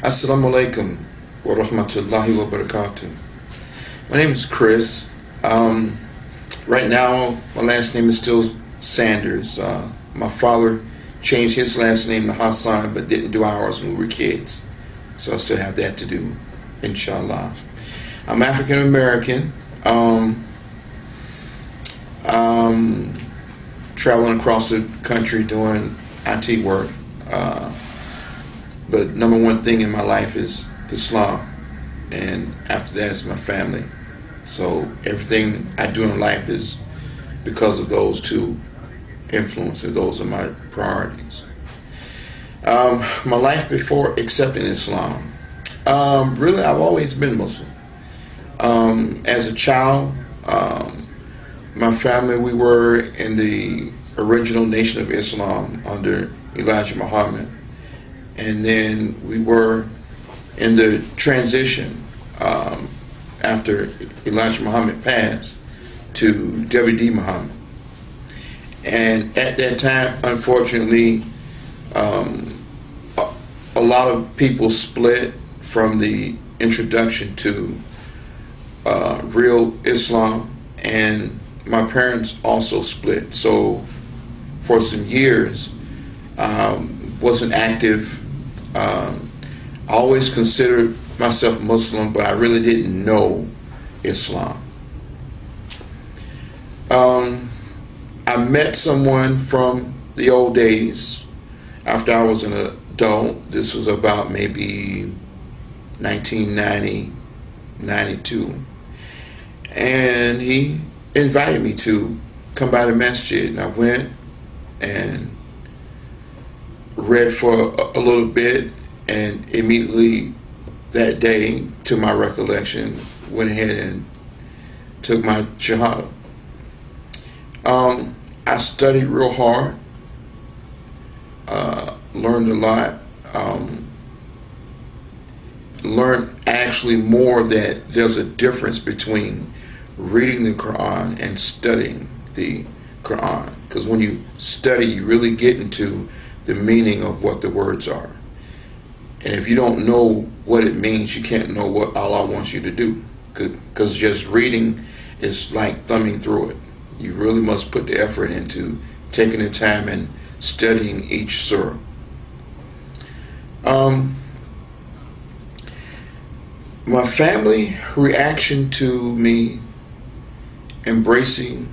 Assalamu alaikum wa rahmatullahi wa barakatuh. My name is Chris. Right now, my last name is still Sanders. My father changed his last name to Hassan, but didn't do ours when we were kids. So I still have that to do, inshallah. I'm African American. Traveling across the country doing IT work. But number one thing in my life is Islam, and after that is my family. So everything I do in life is because of those two influences. Those are my priorities. My life before accepting Islam. Really, I've always been Muslim. As a child, my family, we were in the original Nation of Islam under Elijah Muhammad. And then we were in the transition after Elijah Muhammad passed to W.D. Muhammad. And at that time, unfortunately, a lot of people split from the introduction to real Islam, and my parents also split. So for some years, wasn't active. I always considered myself Muslim, but I really didn't know Islam. I met someone from the old days after I was an adult. This was about maybe 1990, 92. And he invited me to come by the masjid, and I went and read for a little bit, and immediately that day, to my recollection, went ahead and took my shahada. I studied real hard, learned a lot, learned actually more that there's a difference between reading the Quran and studying the Quran, because when you study, you really get into the meaning of what the words are. And if you don't know what it means, you can't know what Allah wants you to do, because just reading is like thumbing through it. You really must put the effort into taking the time and studying each surah. My family reaction to me embracing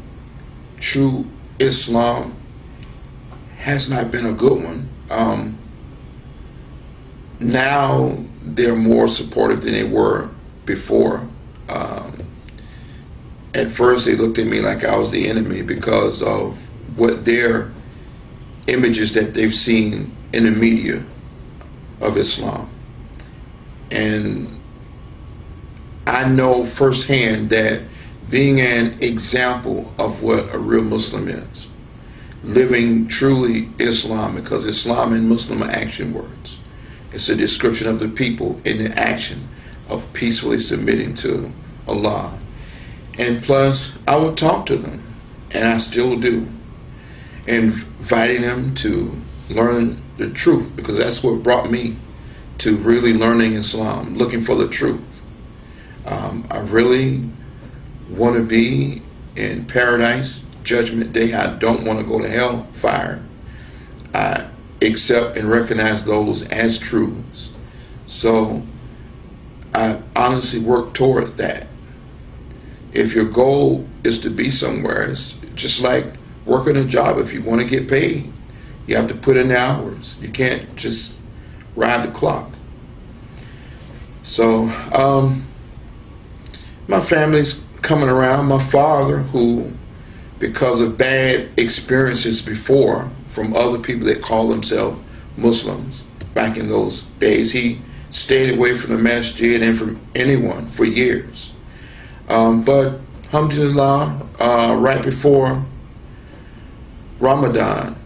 true Islam has not been a good one. Now they're more supportive than they were before. At first they looked at me like I was the enemy because of what their images that they've seen in the media of Islam. And I know firsthand that being an example of what a real Muslim is, living truly Islam, because Islam and Muslim are action words. It's a description of the people in the action of peacefully submitting to Allah. And plus, I would talk to them, and I still do, inviting them to learn the truth, because that's what brought me to really learning Islam, looking for the truth. I really want to be in paradise, Judgment Day. I don't want to go to hellfire. I accept and recognize those as truths. So I honestly work toward that. If your goal is to be somewhere, it's just like working a job. If you want to get paid, you have to put in the hours. You can't just ride the clock. So my family's coming around. My father, who, because of bad experiences before from other people that call themselves Muslims back in those days, he stayed away from the masjid and from anyone for years. But alhamdulillah, right before Ramadan,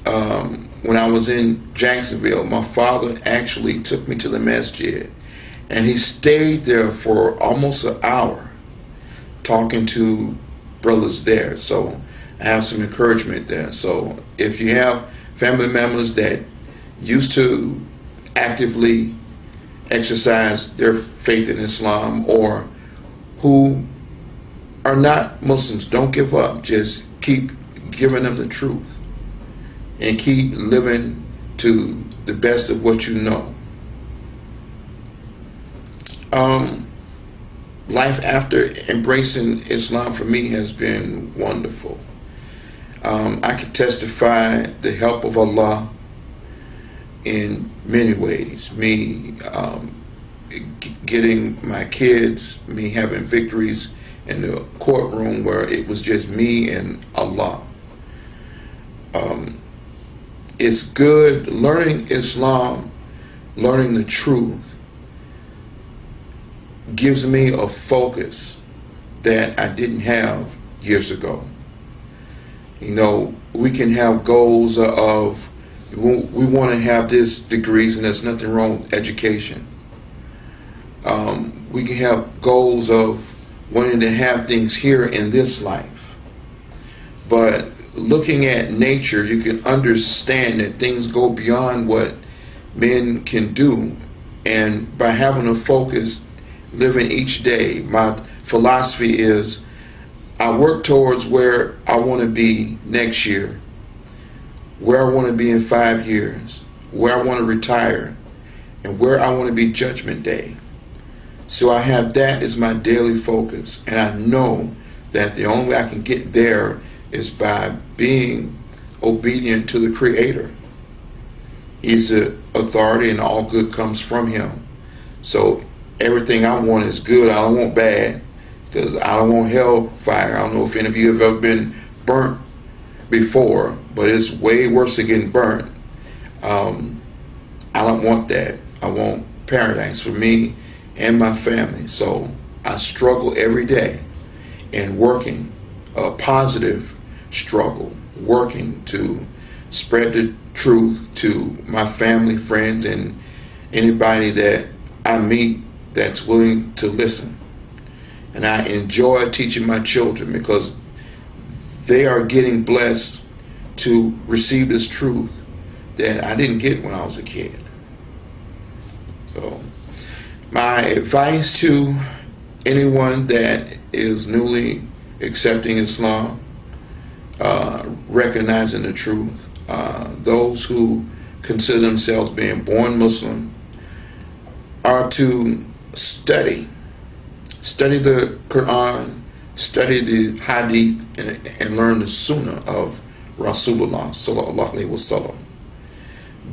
when I was in Jacksonville, my father actually took me to the masjid, and he stayed there for almost an hour talking to brothers there. So I have some encouragement there. So if you have family members that used to actively exercise their faith in Islam or who are not Muslims. Don't give up. Just keep giving them the truth and keep living to the best of what you know. Life after embracing Islam for me has been wonderful. I can testify the help of Allah in many ways. Me getting my kids, me having victories in the courtroom where it was just me and Allah. It's good learning Islam, learning the truth, gives me a focus that I didn't have years ago. You know, we can have goals of, we want to have this degrees, and there's nothing wrong with education. We can have goals of wanting to have things here in this life. But looking at nature, you can understand that things go beyond what men can do. And by having a focus, living each day, my philosophy is I work towards where I want to be next year, where I want to be in 5 years, where I want to retire, and where I want to be Judgment Day. So I have that as my daily focus, and I know that the only way I can get there is by being obedient to the Creator. He's the authority, and all good comes from Him. So everything I want is good. I don't want bad, because I don't want hellfire. I don't know if any of you have ever been burnt before, but it's way worse than getting burnt. I don't want that. I want paradise for me and my family. So I struggle every day in working, a positive struggle, working to spread the truth to my family, friends, and anybody that I meet that's willing to listen. And I enjoy teaching my children because they are getting blessed to receive this truth that I didn't get when I was a kid. So my advice to anyone that is newly accepting Islam, recognizing the truth, those who consider themselves being born Muslim, are to study the Quran, study the Hadith, and learn the Sunnah of Rasulullah sallallahu alaihi wasallam.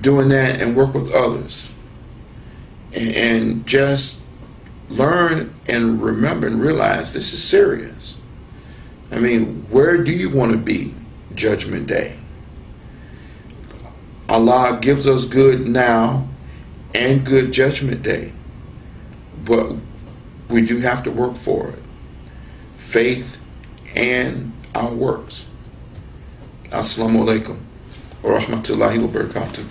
Doing that and work with others, and just learn and remember and realize this is serious. I mean, where do you want to be Judgment Day? Allah gives us good now and good Judgment Day, but we do have to work for it. Faith and our works. Assalamu alaikum wa rahmatullahi wa barakatuh.